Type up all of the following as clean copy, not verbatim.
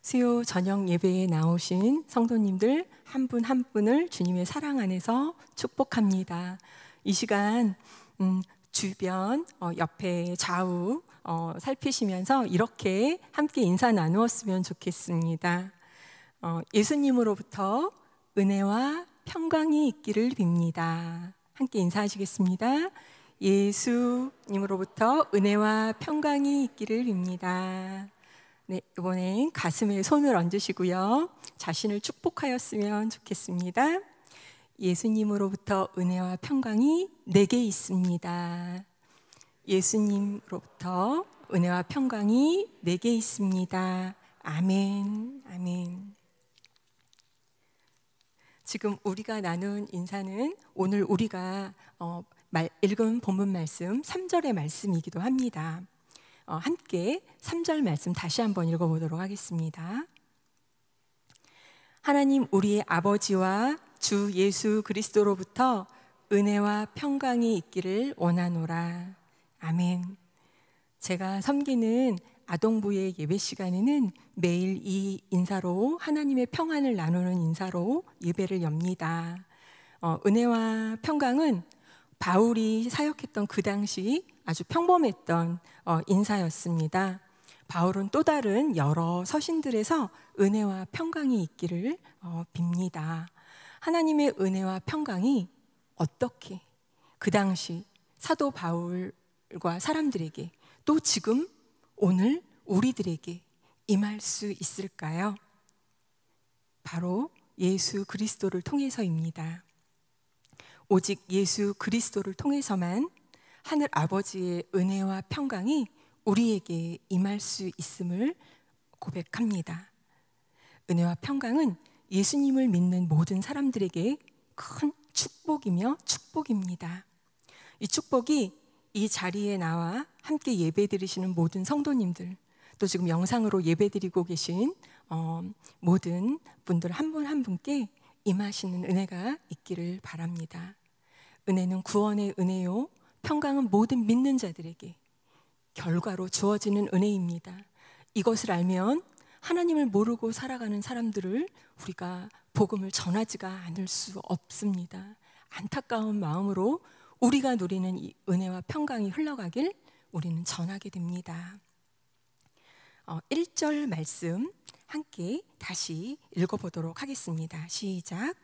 수요 저녁 예배에 나오신 성도님들 한 분 한 분을 주님의 사랑 안에서 축복합니다. 이 시간 주변 옆에 좌우 살피시면서 이렇게 함께 인사 나누었으면 좋겠습니다. 예수님으로부터 은혜와 평강이 있기를 빕니다. 함께 인사하시겠습니다. 예수님으로부터 은혜와 평강이 있기를 빕니다. 네, 이번엔 가슴에 손을 얹으시고요. 자신을 축복하였으면 좋겠습니다. 예수님으로부터 은혜와 평강이 내게 있습니다. 예수님으로부터 은혜와 평강이 내게 있습니다. 아멘, 아멘. 지금 우리가 나눈 인사는 오늘 우리가 읽은 본문 말씀 3절의 말씀이기도 합니다. 함께 3절 말씀 다시 한번 읽어보도록 하겠습니다. 하나님 우리의 아버지와 주 예수 그리스도로부터 은혜와 평강이 있기를 원하노라. 아멘. 제가 섬기는 아동부의 예배 시간에는 매일 이 인사로 하나님의 평안을 나누는 인사로 예배를 엽니다. 은혜와 평강은 바울이 사역했던 그 당시 아주 평범했던 인사였습니다. 바울은 또 다른 여러 서신들에서 은혜와 평강이 있기를 빕니다. 하나님의 은혜와 평강이 어떻게 그 당시 사도 바울과 사람들에게 또 지금 오늘 우리들에게 임할 수 있을까요? 바로 예수 그리스도를 통해서입니다. 오직 예수 그리스도를 통해서만 하늘 아버지의 은혜와 평강이 우리에게 임할 수 있음을 고백합니다. 은혜와 평강은 예수님을 믿는 모든 사람들에게 큰 축복이며 축복입니다. 이 축복이 이 자리에 나와 함께 예배드리시는 모든 성도님들, 또 지금 영상으로 예배드리고 계신 모든 분들 한 분 한 분께 임하시는 은혜가 있기를 바랍니다. 은혜는 구원의 은혜요, 평강은 모든 믿는 자들에게 결과로 주어지는 은혜입니다. 이것을 알면 하나님을 모르고 살아가는 사람들을 우리가 복음을 전하지가 않을 수 없습니다. 안타까운 마음으로 우리가 누리는 이 은혜와 평강이 흘러가길 우리는 전하게 됩니다. 1절 말씀 함께 다시 읽어보도록 하겠습니다. 시작.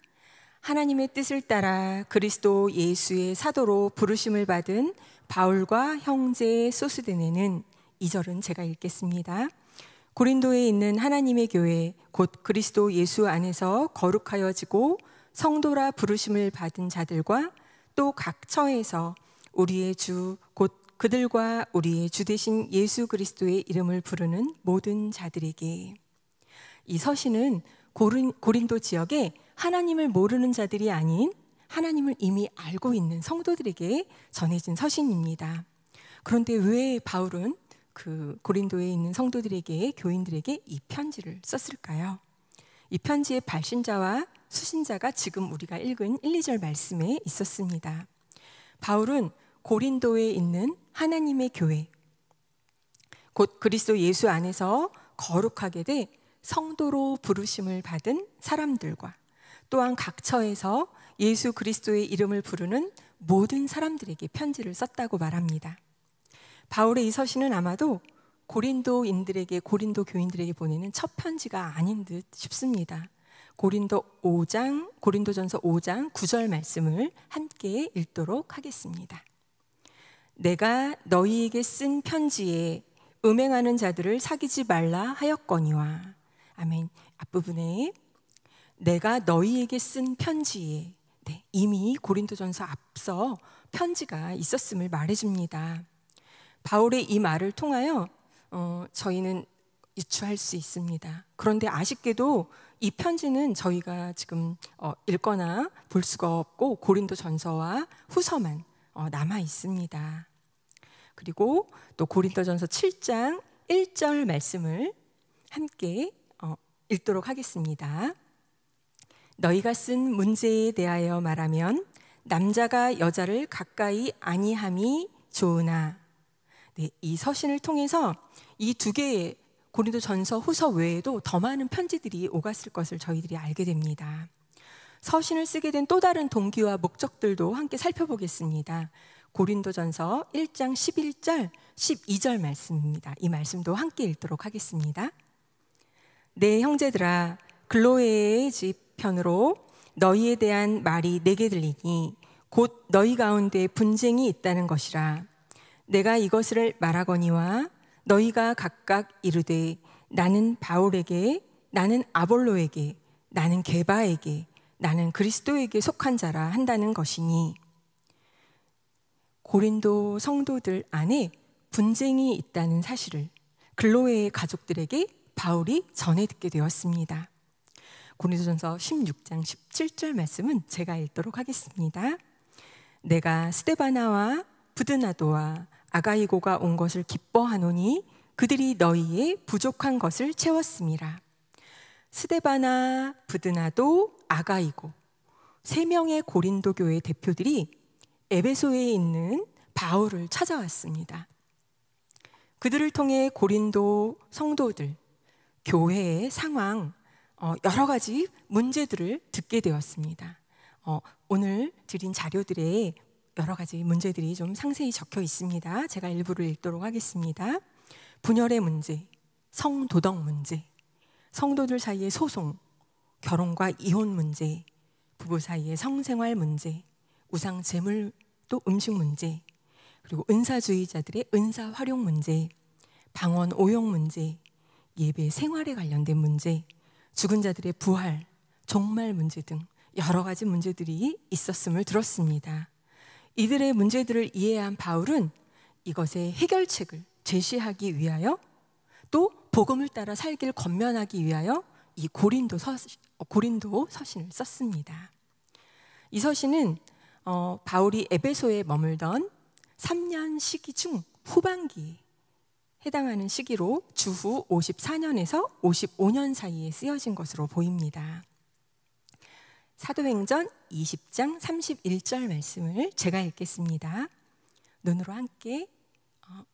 하나님의 뜻을 따라 그리스도 예수의 사도로 부르심을 받은 바울과 형제 소스데네는, 2절은 제가 읽겠습니다. 고린도에 있는 하나님의 교회 곧 그리스도 예수 안에서 거룩하여지고 성도라 부르심을 받은 자들과 또 각 처에서 우리의 주 곧 그들과 우리의 주 되신 예수 그리스도의 이름을 부르는 모든 자들에게. 이 서신은 고린도 지역에 하나님을 모르는 자들이 아닌 하나님을 이미 알고 있는 성도들에게 전해진 서신입니다. 그런데 왜 바울은 그 고린도에 있는 성도들에게, 교인들에게 이 편지를 썼을까요? 이 편지의 발신자와 수신자가 지금 우리가 읽은 1, 2절 말씀에 있었습니다. 바울은 고린도에 있는 하나님의 교회, 곧 그리스도 예수 안에서 거룩하게 돼 성도로 부르심을 받은 사람들과 또한 각 처에서 예수 그리스도의 이름을 부르는 모든 사람들에게 편지를 썼다고 말합니다. 바울의 이 서신은 아마도 고린도인들에게, 고린도 교인들에게 보내는 첫 편지가 아닌 듯 싶습니다. 고린도전서 5장 9절 말씀을 함께 읽도록 하겠습니다. 내가 너희에게 쓴 편지에 음행하는 자들을 사귀지 말라 하였거니와. 아멘. 앞부분에 내가 너희에게 쓴 편지에, 이미 고린도전서 앞서 편지가 있었음을 말해줍니다. 바울의 이 말을 통하여 저희는 유추할 수 있습니다. 그런데 아쉽게도 이 편지는 저희가 지금 읽거나 볼 수가 없고 고린도전서와 후서만 남아 있습니다. 그리고 또 고린도전서 7장 1절 말씀을 함께 읽도록 하겠습니다. 너희가 쓴 문제에 대하여 말하면 남자가 여자를 가까이 아니함이 좋으나. 이 서신을 통해서 이 두 개의 고린도전서, 후서 외에도 더 많은 편지들이 오갔을 것을 저희들이 알게 됩니다. 서신을 쓰게 된 또 다른 동기와 목적들도 함께 살펴보겠습니다. 고린도전서 1장 11절, 12절 말씀입니다. 이 말씀도 함께 읽도록 하겠습니다. 내 형제들아, 글로에의 집 편으로 너희에 대한 말이 내게 들리니 곧 너희 가운데 분쟁이 있다는 것이라. 내가 이것을 말하거니와 너희가 각각 이르되 나는 바울에게, 나는 아볼로에게, 나는 게바에게, 나는 그리스도에게 속한 자라 한다는 것이니, 고린도 성도들 안에 분쟁이 있다는 사실을 글로에의 가족들에게 바울이 전해 듣게 되었습니다. 고린도전서 16장 17절 말씀은 제가 읽도록 하겠습니다. 내가 스데바나와 부드나도와 아가이고가 온 것을 기뻐하노니 그들이 너희의 부족한 것을 채웠음이라. 스데바나, 부드나도, 아가이고, 3명의 고린도 교회 대표들이 에베소에 있는 바울을 찾아왔습니다. 그들을 통해 고린도 성도들, 교회의 상황, 여러 가지 문제들을 듣게 되었습니다. 오늘 드린 자료들에 여러 가지 문제들이 좀 상세히 적혀 있습니다. 제가 일부를 읽도록 하겠습니다. 분열의 문제, 성도덕 문제, 성도들 사이의 소송, 결혼과 이혼 문제, 부부 사이의 성생활 문제, 우상 제물 또 음식 문제, 그리고 은사주의자들의 은사 활용 문제, 방언 오용 문제, 예배 생활에 관련된 문제, 죽은 자들의 부활, 종말 문제 등 여러 가지 문제들이 있었음을 들었습니다. 이들의 문제들을 이해한 바울은 이것의 해결책을 제시하기 위하여 또 복음을 따라 살기를 권면하기 위하여 이 고린도 서신을 썼습니다. 이 서신은 바울이 에베소에 머물던 3년 시기 중 후반기에 해당하는 시기로 주후 54년에서 55년 사이에 쓰여진 것으로 보입니다. 사도행전 20장 31절 말씀을 제가 읽겠습니다. 눈으로 함께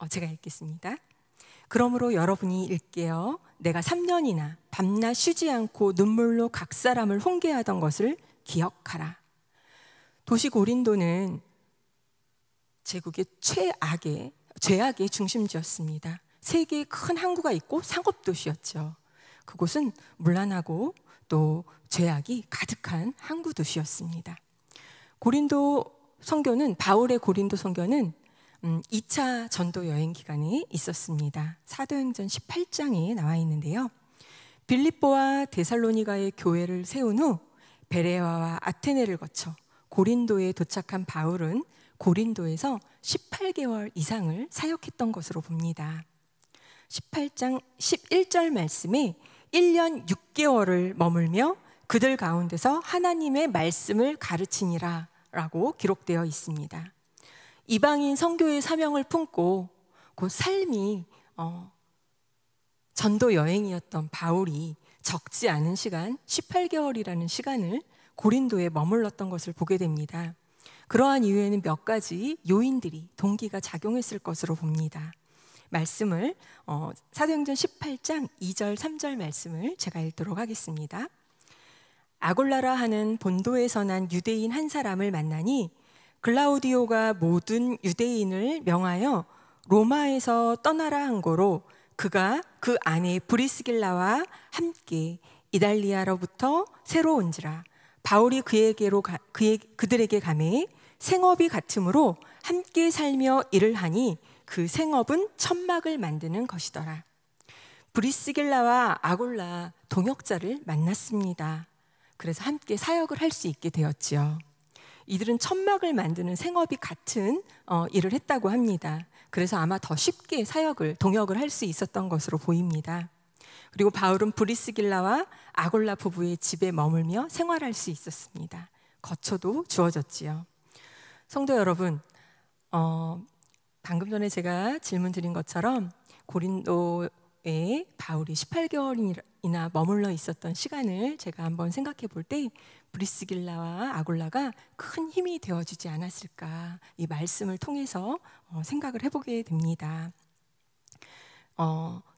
제가 읽겠습니다. 그러므로 여러분이 읽게요. 내가 3년이나 밤낮 쉬지 않고 눈물로 각 사람을 훈계하던 것을 기억하라. 도시 고린도는 제국의 죄악의 중심지였습니다. 세계에 큰 항구가 있고 상업도시였죠. 그곳은 문란하고 또 죄악이 가득한 항구 도시였습니다. 바울의 고린도 선교는 2차 전도 여행 기간에 있었습니다. 사도행전 18장에 나와 있는데요. 빌립보와 데살로니가의 교회를 세운 후 베레아와 아테네를 거쳐 고린도에 도착한 바울은 고린도에서 18개월 이상을 사역했던 것으로 봅니다. 18장 11절 말씀에 1년 6개월을 머물며 그들 가운데서 하나님의 말씀을 가르치니라 라고 기록되어 있습니다. 이방인 선교의 사명을 품고 그 삶이 전도 여행이었던 바울이 적지 않은 시간 18개월이라는 시간을 고린도에 머물렀던 것을 보게 됩니다. 그러한 이유에는 몇 가지 요인들이 동기가 작용했을 것으로 봅니다. 말씀을 사도행전 18장 2절 3절 말씀을 제가 읽도록 하겠습니다. 아골라라 하는 본도에서 난 유대인 한 사람을 만나니 글라우디오가 모든 유대인을 명하여 로마에서 떠나라 한 거로 그가 그 아내 브리스길라와 함께 이달리아로부터 새로 온지라. 바울이 그들에게 가매 생업이 같으므로 함께 살며 일을 하니 그 생업은 천막을 만드는 것이더라. 브리스길라와 아골라 동역자를 만났습니다. 그래서 함께 사역을 할 수 있게 되었지요. 이들은 천막을 만드는 생업이 같은 일을 했다고 합니다. 그래서 아마 더 쉽게 동역을 할 수 있었던 것으로 보입니다. 그리고 바울은 브리스길라와 아골라 부부의 집에 머물며 생활할 수 있었습니다. 거처도 주어졌지요. 성도 여러분, 방금 전에 제가 질문 드린 것처럼 고린도에 바울이 18개월이나 머물러 있었던 시간을 제가 한번 생각해 볼 때 브리스길라와 아골라가 큰 힘이 되어주지 않았을까, 이 말씀을 통해서 생각을 해보게 됩니다.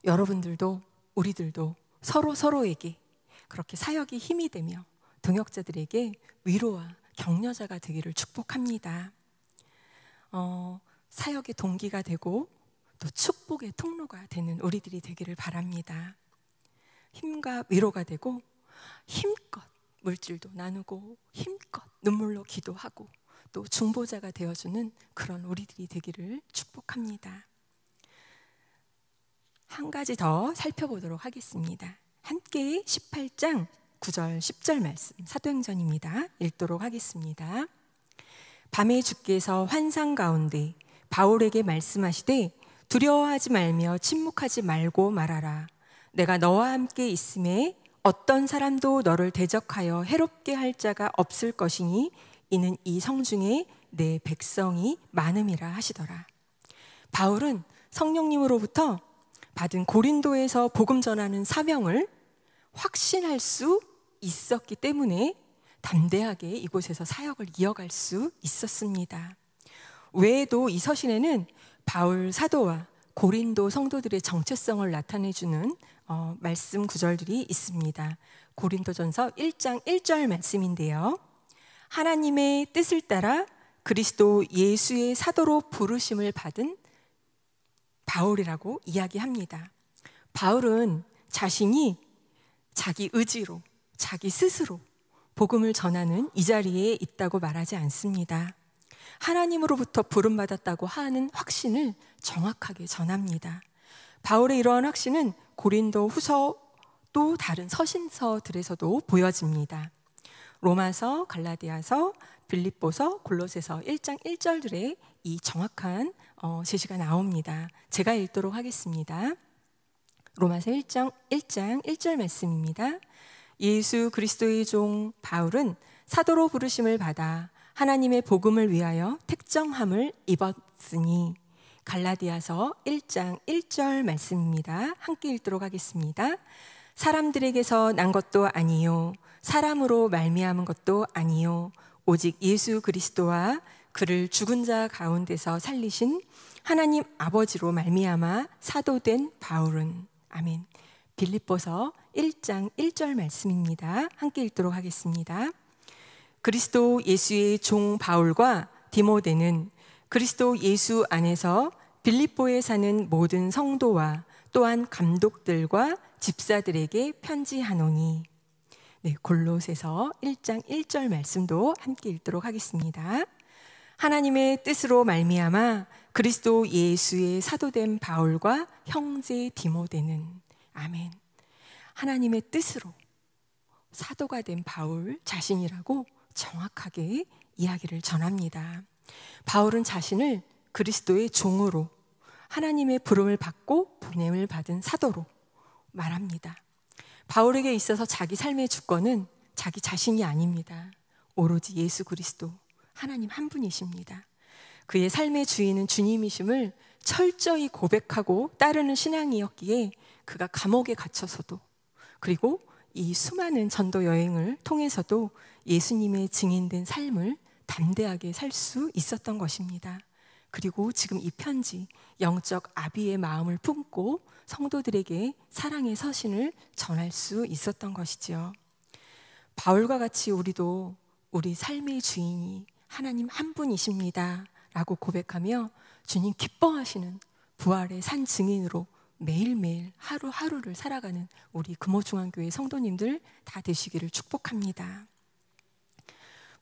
여러분들도 우리들도 서로에게 그렇게 사역이 힘이 되며 동역자들에게 위로와 격려자가 되기를 축복합니다. 사역의 동기가 되고 또 축복의 통로가 되는 우리들이 되기를 바랍니다. 힘과 위로가 되고 힘껏 물질도 나누고 힘껏 눈물로 기도하고 또 중보자가 되어주는 그런 우리들이 되기를 축복합니다. 한 가지 더 살펴보도록 하겠습니다. 함께 18장 9절 10절 말씀 사도행전입니다. 읽도록 하겠습니다. 밤에 주께서 환상 가운데 바울에게 말씀하시되 두려워하지 말며 침묵하지 말고 말하라. 내가 너와 함께 있음에 어떤 사람도 너를 대적하여 해롭게 할 자가 없을 것이니 이는 이 성중에 내 백성이 많음이라 하시더라. 바울은 성령님으로부터 받은 고린도에서 복음 전하는 사명을 확신할 수 있었기 때문에 담대하게 이곳에서 사역을 이어갈 수 있었습니다. 외에도 이 서신에는 바울 사도와 고린도 성도들의 정체성을 나타내주는 말씀 구절들이 있습니다. 고린도전서 1장 1절 말씀인데요. 하나님의 뜻을 따라 그리스도 예수의 사도로 부르심을 받은 바울이라고 이야기합니다. 바울은 자신이 자기 의지로, 자기 스스로 복음을 전하는 이 자리에 있다고 말하지 않습니다. 하나님으로부터 부름받았다고 하는 확신을 정확하게 전합니다. 바울의 이러한 확신은 고린도 후서 또 다른 서신서들에서도 보여집니다. 로마서, 갈라디아서, 빌립보서, 골로새서 1장 1절들에 이 정확한 제시가 나옵니다. 제가 읽도록 하겠습니다. 로마서 1장 1절 말씀입니다. 예수 그리스도의 종 바울은 사도로 부르심을 받아 하나님의 복음을 위하여 택정함을 입었으니. 갈라디아서 1장 1절 말씀입니다. 함께 읽도록 하겠습니다. 사람들에게서 난 것도 아니요 사람으로 말미암은 것도 아니요 오직 예수 그리스도와 그를 죽은 자 가운데서 살리신 하나님 아버지로 말미암아 사도된 바울은. 아멘. 빌립보서 1장 1절 말씀입니다. 함께 읽도록 하겠습니다. 그리스도 예수의 종 바울과 디모데는 그리스도 예수 안에서 빌립보에 사는 모든 성도와 또한 감독들과 집사들에게 편지하노니. 네, 골로새서 1장 1절 말씀도 함께 읽도록 하겠습니다. 하나님의 뜻으로 말미암아 그리스도 예수의 사도된 바울과 형제 디모데는. 아멘. 하나님의 뜻으로 사도가 된 바울 자신이라고 정확하게 이야기를 전합니다. 바울은 자신을 그리스도의 종으로 하나님의 부름을 받고 보냄을 받은 사도로 말합니다. 바울에게 있어서 자기 삶의 주권은 자기 자신이 아닙니다. 오로지 예수 그리스도 하나님 한 분이십니다. 그의 삶의 주인은 주님이심을 철저히 고백하고 따르는 신앙이었기에 그가 감옥에 갇혀서도 그리고 이 수많은 전도 여행을 통해서도 예수님의 증인된 삶을 담대하게 살 수 있었던 것입니다. 그리고 지금 이 편지, 영적 아비의 마음을 품고 성도들에게 사랑의 서신을 전할 수 있었던 것이지요. 바울과 같이 우리도 우리 삶의 주인이 하나님 한 분이십니다 라고 고백하며 주님 기뻐하시는 부활의 산 증인으로 매일매일 하루하루를 살아가는 우리 금호중앙교회 성도님들 다 되시기를 축복합니다.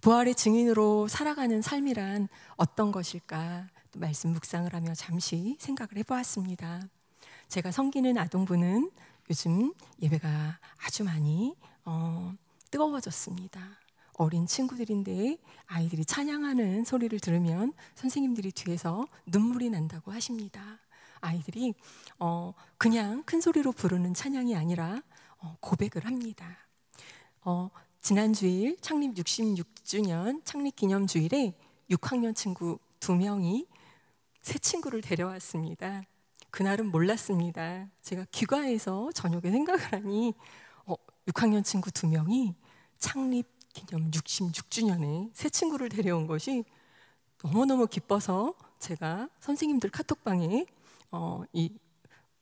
부활의 증인으로 살아가는 삶이란 어떤 것일까? 또 말씀 묵상을 하며 잠시 생각을 해보았습니다. 제가 섬기는 아동부는 요즘 예배가 아주 많이 뜨거워졌습니다. 어린 친구들인데 아이들이 찬양하는 소리를 들으면 선생님들이 뒤에서 눈물이 난다고 하십니다. 아이들이 그냥 큰 소리로 부르는 찬양이 아니라 고백을 합니다. 지난 주일 창립 66주년 창립 기념 주일에 6학년 친구 2명이 새 친구를 데려왔습니다. 그날은 몰랐습니다. 제가 귀가해서 저녁에 생각을 하니 6학년 친구 2명이 창립 기념 66주년에 새 친구를 데려온 것이 너무너무 기뻐서 제가 선생님들 카톡방에 이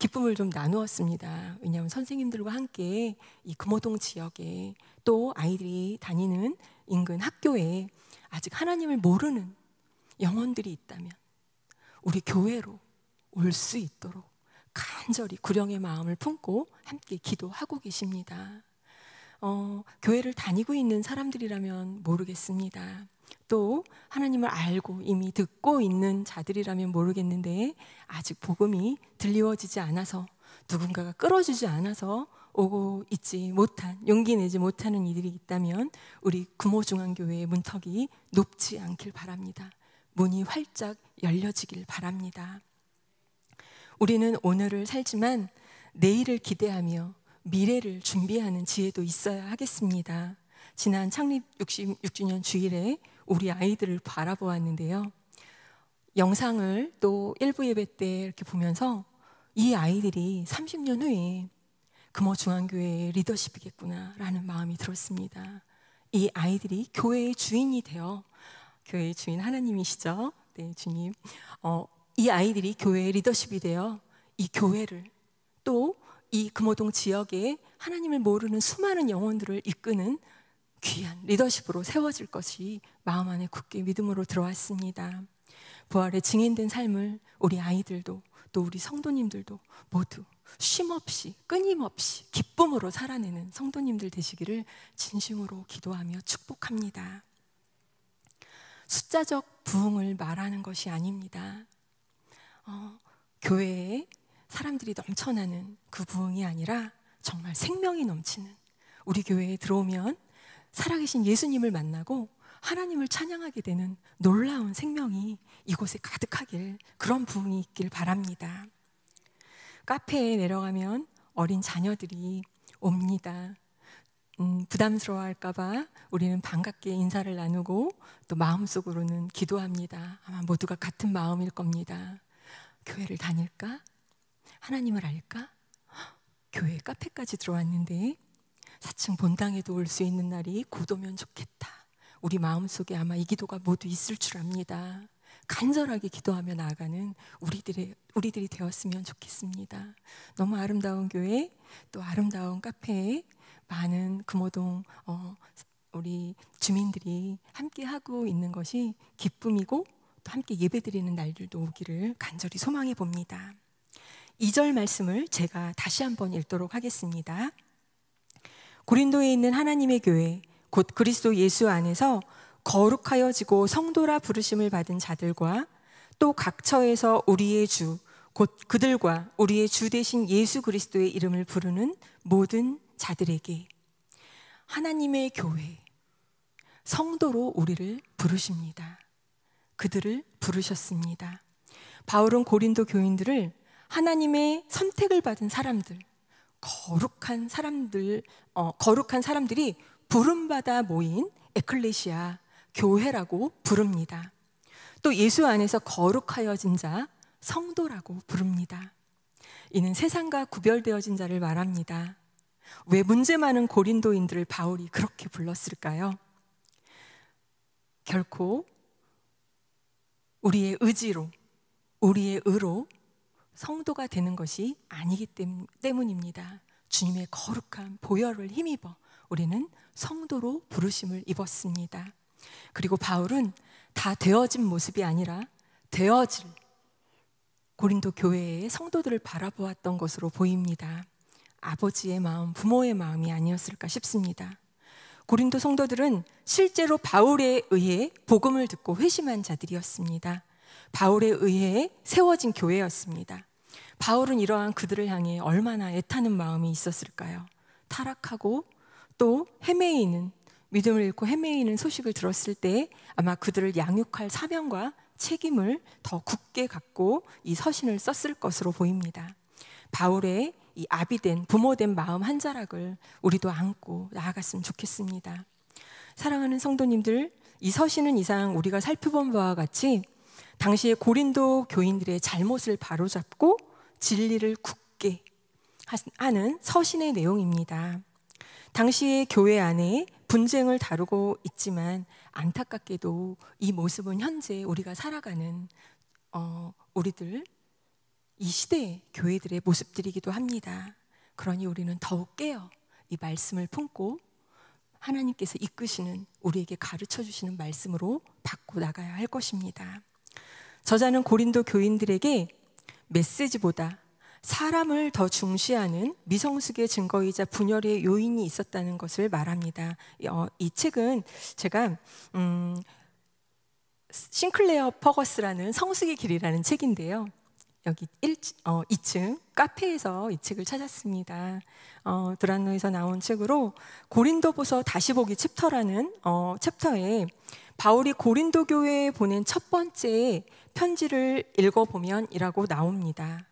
기쁨을 좀 나누었습니다. 왜냐하면 선생님들과 함께 이 금호동 지역에 또 아이들이 다니는 인근 학교에 아직 하나님을 모르는 영혼들이 있다면 우리 교회로 올 수 있도록 간절히 구령의 마음을 품고 함께 기도하고 계십니다. 교회를 다니고 있는 사람들이라면 모르겠습니다. 또 하나님을 알고 이미 듣고 있는 자들이라면 모르겠는데 아직 복음이 들리워지지 않아서 누군가가 끌어주지 않아서 오고 있지 못한, 용기 내지 못하는 이들이 있다면 우리 금호중앙교회의 문턱이 높지 않길 바랍니다. 문이 활짝 열려지길 바랍니다. 우리는 오늘을 살지만 내일을 기대하며 미래를 준비하는 지혜도 있어야 하겠습니다. 지난 창립 66주년 주일에 우리 아이들을 바라보았는데요. 영상을 또 일부 예배 때 이렇게 보면서 이 아이들이 30년 후에 금호중앙교회의 리더십이겠구나라는 마음이 들었습니다. 이 아이들이 교회의 주인이 되어, 교회의 주인 하나님이시죠? 네, 주님. 이 아이들이 교회의 리더십이 되어 이 교회를 또 이 금호동 지역에 하나님을 모르는 수많은 영혼들을 이끄는 귀한 리더십으로 세워질 것이 마음 안에 굳게 믿음으로 들어왔습니다. 부활의 증인된 삶을 우리 아이들도 또 우리 성도님들도 모두 쉼없이 끊임없이 기쁨으로 살아내는 성도님들 되시기를 진심으로 기도하며 축복합니다. 숫자적 부흥을 말하는 것이 아닙니다. 교회에 사람들이 넘쳐나는 그 부흥이 아니라 정말 생명이 넘치는, 우리 교회에 들어오면 살아계신 예수님을 만나고 하나님을 찬양하게 되는 놀라운 생명이 이곳에 가득하길, 그런 부흥이 있길 바랍니다. 카페에 내려가면 어린 자녀들이 옵니다. 부담스러워할까봐 우리는 반갑게 인사를 나누고 또 마음속으로는 기도합니다. 아마 모두가 같은 마음일 겁니다. 교회를 다닐까? 하나님을 알까? 교회 카페까지 들어왔는데 4층 본당에도 올 수 있는 날이 곧 오면 좋겠다. 우리 마음속에 아마 이 기도가 모두 있을 줄 압니다. 간절하게 기도하며 나아가는 우리들이 되었으면 좋겠습니다. 너무 아름다운 교회, 또 아름다운 카페에 많은 금호동 우리 주민들이 함께 하고 있는 것이 기쁨이고 또 함께 예배드리는 날들도 오기를 간절히 소망해 봅니다. 2절 말씀을 제가 다시 한번 읽도록 하겠습니다. 고린도에 있는 하나님의 교회 곧 그리스도 예수 안에서 거룩하여지고 성도라 부르심을 받은 자들과 또 각 처에서 우리의 주 곧 그들과 우리의 주 되신 예수 그리스도의 이름을 부르는 모든 자들에게, 하나님의 교회 성도로 우리를 부르십니다. 그들을 부르셨습니다. 바울은 고린도 교인들을 하나님의 선택을 받은 사람들, 거룩한 사람들이 부름받아 모인 에클레시아, 교회라고 부릅니다. 또 예수 안에서 거룩하여진 자, 성도라고 부릅니다. 이는 세상과 구별되어진 자를 말합니다. 왜 문제 많은 고린도인들을 바울이 그렇게 불렀을까요? 결코 우리의 의지로, 우리의 의로 성도가 되는 것이 아니기 때문입니다. 주님의 거룩한 보혈을 힘입어 우리는 성도로 부르심을 입었습니다. 그리고 바울은 다 되어진 모습이 아니라 되어질 고린도 교회의 성도들을 바라보았던 것으로 보입니다. 아버지의 마음, 부모의 마음이 아니었을까 싶습니다. 고린도 성도들은 실제로 바울에 의해 복음을 듣고 회심한 자들이었습니다. 바울에 의해 세워진 교회였습니다. 바울은 이러한 그들을 향해 얼마나 애타는 마음이 있었을까요? 타락하고 또 헤매이는, 믿음을 잃고 헤매이는 소식을 들었을 때 아마 그들을 양육할 사명과 책임을 더 굳게 갖고 이 서신을 썼을 것으로 보입니다. 바울의 이 아비된, 부모된 마음 한 자락을 우리도 안고 나아갔으면 좋겠습니다. 사랑하는 성도님들, 이 서신은 이상 우리가 살펴본 바와 같이 당시의 고린도 교인들의 잘못을 바로잡고 진리를 굳게 하는 서신의 내용입니다. 당시의 교회 안에 분쟁을 다루고 있지만 안타깝게도 이 모습은 현재 우리가 살아가는 우리들, 이 시대의 교회들의 모습들이기도 합니다. 그러니 우리는 더욱 깨어 이 말씀을 품고 하나님께서 이끄시는, 우리에게 가르쳐 주시는 말씀으로 바꿔 나가야 할 것입니다. 저자는 고린도 교인들에게 메시지보다 사람을 더 중시하는 미성숙의 증거이자 분열의 요인이 있었다는 것을 말합니다. 이 책은 제가 싱클레어 퍼거스라는 성숙의 길이라는 책인데요. 여기 2층 카페에서 이 책을 찾았습니다. 드란노에서 나온 책으로 고린도보서 다시 보기 챕터라는 챕터에 바울이 고린도 교회에 보낸 첫 번째 편지를 읽어보면 이라고 나옵니다.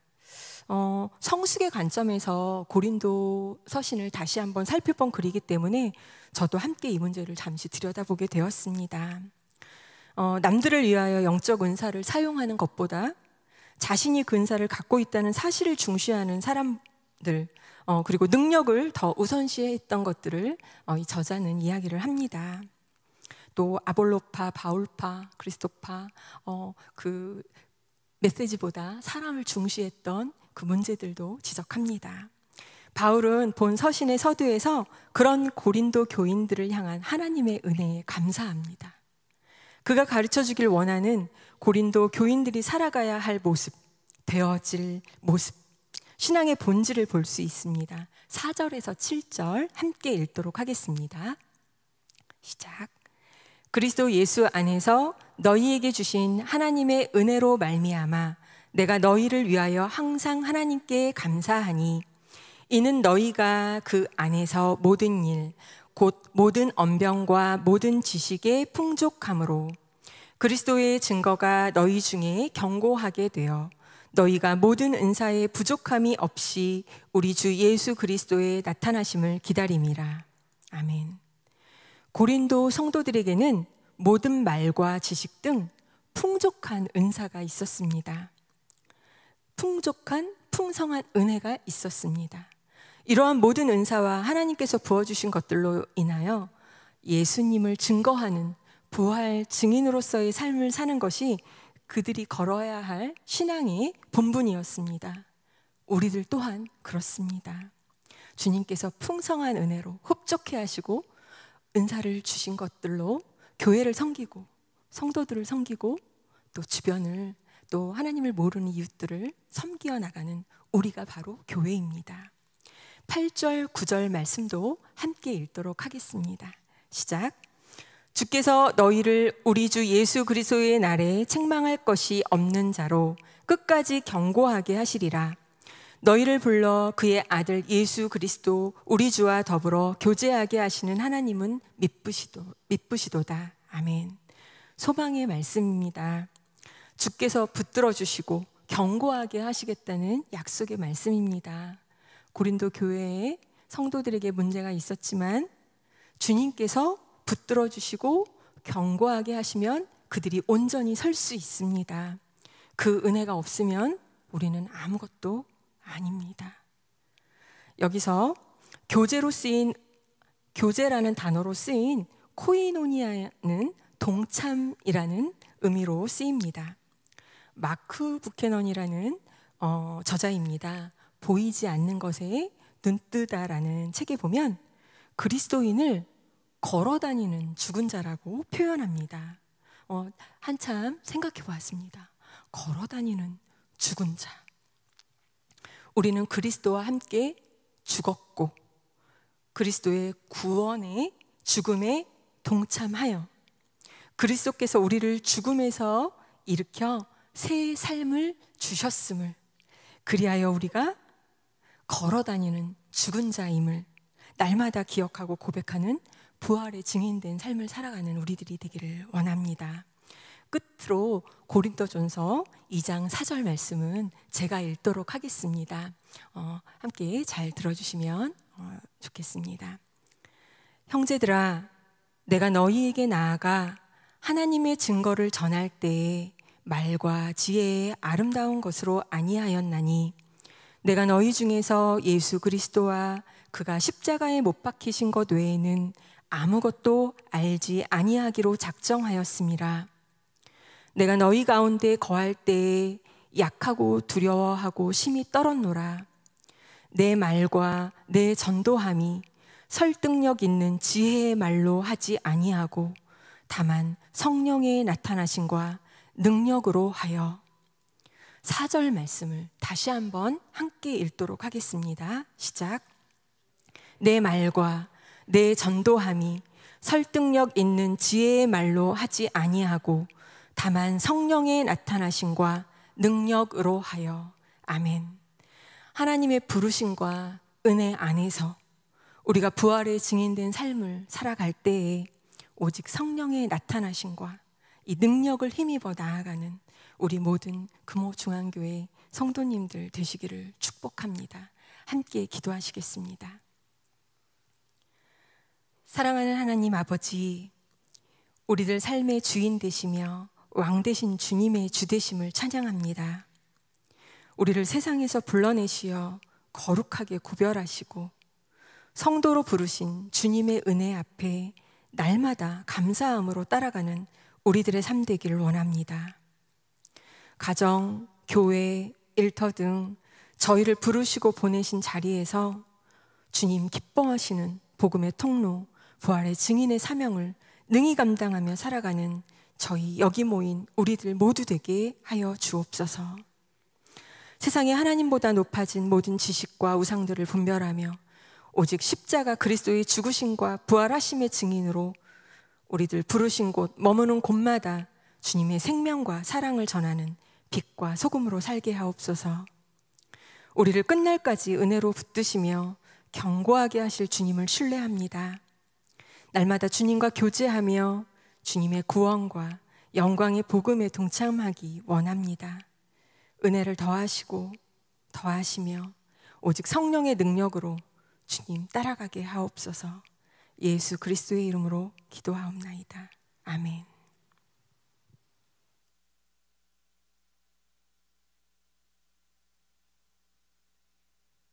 성숙의 관점에서 고린도 서신을 다시 한번 살펴본 글이기 때문에 저도 함께 이 문제를 잠시 들여다보게 되었습니다. 남들을 위하여 영적 은사를 사용하는 것보다 자신이 그 은사를 갖고 있다는 사실을 중시하는 사람들, 그리고 능력을 더 우선시했던 것들을 이 저자는 이야기를 합니다. 또 아볼로파, 바울파, 그리스도파, 그 메시지보다 사람을 중시했던 그 문제들도 지적합니다. 바울은 본 서신의 서두에서 그런 고린도 교인들을 향한 하나님의 은혜에 감사합니다. 그가 가르쳐 주길 원하는 고린도 교인들이 살아가야 할 모습, 되어질 모습, 신앙의 본질을 볼 수 있습니다. 4절에서 7절 함께 읽도록 하겠습니다. 시작. 그리스도 예수 안에서 너희에게 주신 하나님의 은혜로 말미암아 내가 너희를 위하여 항상 하나님께 감사하니 이는 너희가 그 안에서 모든 일, 곧 모든 언병과 모든 지식의 풍족함으로 그리스도의 증거가 너희 중에 견고하게 되어 너희가 모든 은사의 부족함이 없이 우리 주 예수 그리스도의 나타나심을 기다림이라. 아멘. 고린도 성도들에게는 모든 말과 지식 등 풍족한 은사가 있었습니다. 풍족한 풍성한 은혜가 있었습니다. 이러한 모든 은사와 하나님께서 부어주신 것들로 인하여 예수님을 증거하는 부활 증인으로서의 삶을 사는 것이 그들이 걸어야 할 신앙의 본분이었습니다. 우리들 또한 그렇습니다. 주님께서 풍성한 은혜로 흡족해 하시고 은사를 주신 것들로 교회를 섬기고 성도들을 섬기고 또 주변을, 또 하나님을 모르는 이웃들을 섬기어 나가는 우리가 바로 교회입니다. 8절, 9절 말씀도 함께 읽도록 하겠습니다. 시작. 주께서 너희를 우리 주 예수 그리스도의 날에 책망할 것이 없는 자로 끝까지 견고하게 하시리라. 너희를 불러 그의 아들 예수 그리스도 우리 주와 더불어 교제하게 하시는 하나님은 미쁘시도다. 아멘. 소망의 말씀입니다. 주께서 붙들어 주시고 견고하게 하시겠다는 약속의 말씀입니다. 고린도 교회에 성도들에게 문제가 있었지만 주님께서 붙들어 주시고 견고하게 하시면 그들이 온전히 설 수 있습니다. 그 은혜가 없으면 우리는 아무것도 아닙니다. 여기서 교제라는 단어로 쓰인 코이노니아는 동참이라는 의미로 쓰입니다. 마크 부캐넌이라는 저자입니다. 보이지 않는 것에 눈뜨다라는 책에 보면 그리스도인을 걸어다니는 죽은 자라고 표현합니다. 한참 생각해 보았습니다. 걸어다니는 죽은 자. 우리는 그리스도와 함께 죽었고 그리스도의 구원의 죽음에 동참하여 그리스도께서 우리를 죽음에서 일으켜 새 삶을 주셨음을, 그리하여 우리가 걸어다니는 죽은 자임을 날마다 기억하고 고백하는 부활의 증인된 삶을 살아가는 우리들이 되기를 원합니다. 끝으로 고린도전서 2장 4절 말씀은 제가 읽도록 하겠습니다. 함께 잘 들어주시면 좋겠습니다. 형제들아, 내가 너희에게 나아가 하나님의 증거를 전할 때에 말과 지혜의 아름다운 것으로 아니하였나니 내가 너희 중에서 예수 그리스도와 그가 십자가에 못 박히신 것 외에는 아무것도 알지 아니하기로 작정하였음이라. 내가 너희 가운데 거할 때에 약하고 두려워하고 심히 떨었노라. 내 말과 내 전도함이 설득력 있는 지혜의 말로 하지 아니하고 다만 성령의 나타나심과 능력으로 하여. 4절 말씀을 다시 한번 함께 읽도록 하겠습니다. 시작. 내 말과 내 전도함이 설득력 있는 지혜의 말로 하지 아니하고 다만 성령의 나타나심과 능력으로 하여. 아멘. 하나님의 부르심과 은혜 안에서 우리가 부활의 증인된 삶을 살아갈 때에 오직 성령의 나타나심과 이 능력을 힘입어 나아가는 우리 모든 금호중앙교회 성도님들 되시기를 축복합니다. 함께 기도하시겠습니다. 사랑하는 하나님 아버지, 우리들 삶의 주인 되시며 왕 되신 주님의 주 되심을 찬양합니다. 우리를 세상에서 불러내시어 거룩하게 구별하시고 성도로 부르신 주님의 은혜 앞에 날마다 감사함으로 따라가는 우리들의 삶 되기를 원합니다. 가정, 교회, 일터 등 저희를 부르시고 보내신 자리에서 주님 기뻐하시는 복음의 통로, 부활의 증인의 사명을 능히 감당하며 살아가는 저희 여기 모인 우리들 모두 되게 하여 주옵소서. 세상에 하나님보다 높아진 모든 지식과 우상들을 분별하며 오직 십자가 그리스도의 죽으심과 부활하심의 증인으로 우리들 부르신 곳, 머무는 곳마다 주님의 생명과 사랑을 전하는 빛과 소금으로 살게 하옵소서. 우리를 끝날까지 은혜로 붙드시며 견고하게 하실 주님을 신뢰합니다. 날마다 주님과 교제하며 주님의 구원과 영광의 복음에 동참하기 원합니다. 은혜를 더하시고 더하시며 오직 성령의 능력으로 주님 따라가게 하옵소서. 예수 그리스도의 이름으로 기도하옵나이다. 아멘.